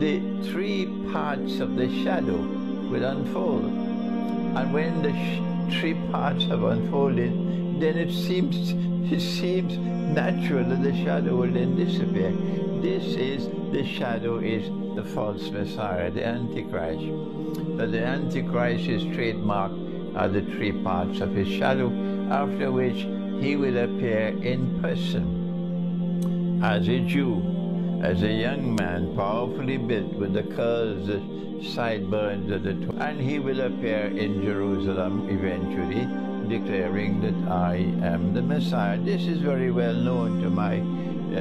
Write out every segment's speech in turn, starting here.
the three parts of the shadow will unfold. And when the three parts have unfolded, then it seems natural that the shadow will then disappear. The shadow is the false Messiah, the Antichrist. That the Antichrist's trademark are the three parts of his shadow, after which he will appear in person as a Jew, as a young man, powerfully built with the curls, the sideburns of the two, and he will appear in Jerusalem eventually, declaring that I am the Messiah. This is very well known to my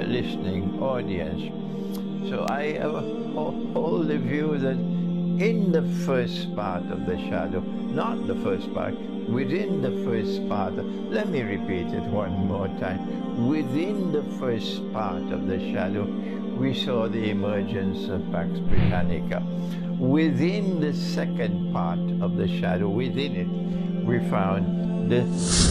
listening audience. So I hold the view that in the first part of the shadow, not the first part, within the first part, let me repeat it one more time. Within the first part of the shadow, we saw the emergence of Pax Britannica. Within the second part of the shadow, within it, we found the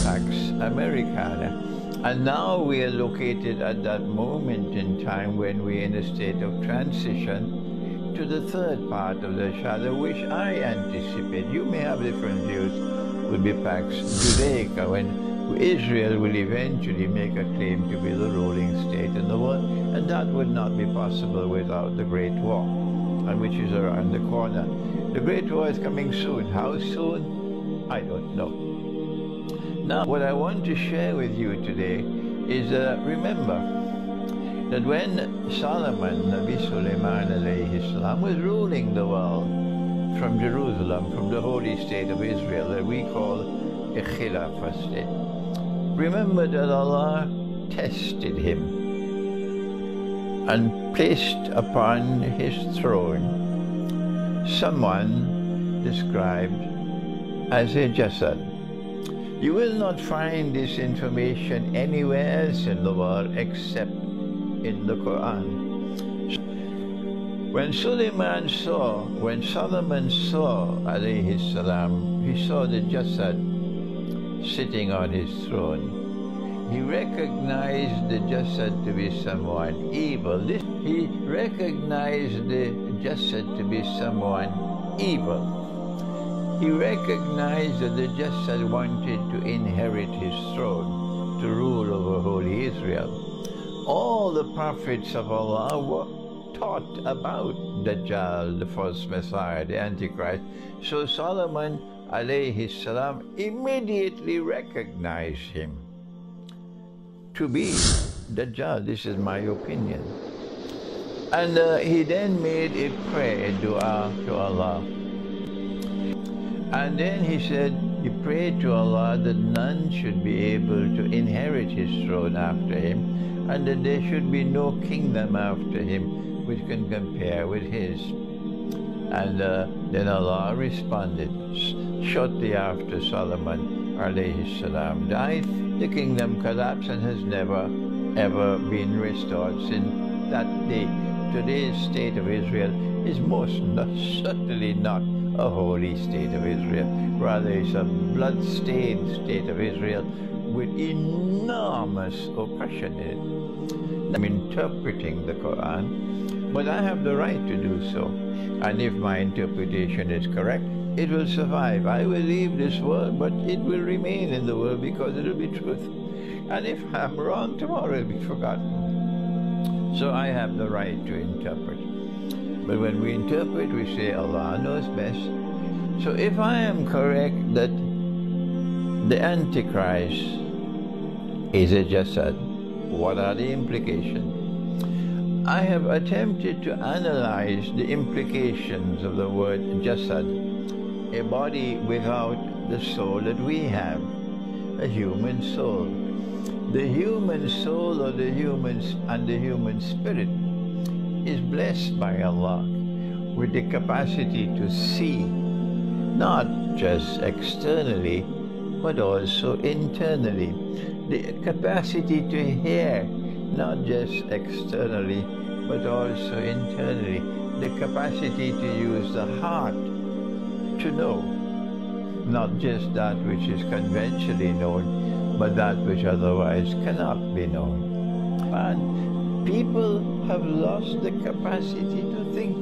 Pax Americana. And now we are located at that moment in time when we're in a state of transition to the third part of the shadow, which I anticipate, you may have different views, would be Pax Judaica, when Israel will eventually make a claim to be the ruling state in the world, and that would not be possible without the Great War, and which is around the corner. The Great War is coming soon. How soon? I don't know. Now, what I want to share with you today is, remember that when Solomon, Nabi Sulaiman alayhi salam, was ruling the world from Jerusalem, from the holy state of Israel that we call a Khilafah state, remember that Allah tested him and placed upon his throne someone described as a jasad. You will not find this information anywhere else in the world except in the Quran. When Solomon saw, alayhi salam, he saw the jasad sitting on his throne, he recognized the jasad to be someone evil. He recognized the jasad to be someone evil. He recognized that the jasad wanted to inherit his throne, to rule over holy Israel. All the prophets of Allah were taught about Dajjal, the false Messiah, the Antichrist. So Solomon alayhi salam immediately recognized him to be Dajjal. This is my opinion. And he then made a prayer, a dua to Allah. And then he said, he prayed to Allah that none should be able to inherit his throne after him, and that there should be no kingdom after him which can compare with his. And then Allah responded. Shortly after Solomon alayhi salam died, the kingdom collapsed and has never ever been restored since that day. Today's state of Israel is certainly not a holy state of Israel. Rather, it's a blood-stained state of Israel with enormous oppression in it. I'm interpreting the Quran, but I have the right to do so. And if my interpretation is correct, it will survive. I will leave this world, but it will remain in the world because it will be truth. And if I'm wrong, tomorrow it will be forgotten. So I have the right to interpret. But when we interpret, we say Allah knows best. So if I am correct that the Antichrist is a jasad, what are the implications? I have attempted to analyze the implications of the word jasad, a body without the soul that we have, a human soul. The human soul or the human spirit is blessed by Allah with the capacity to see, not just externally, but also internally. The capacity to hear, not just externally, but also internally. The capacity to use the heart to know, not just that which is conventionally known, but that which otherwise cannot be known. And people have lost the capacity to think.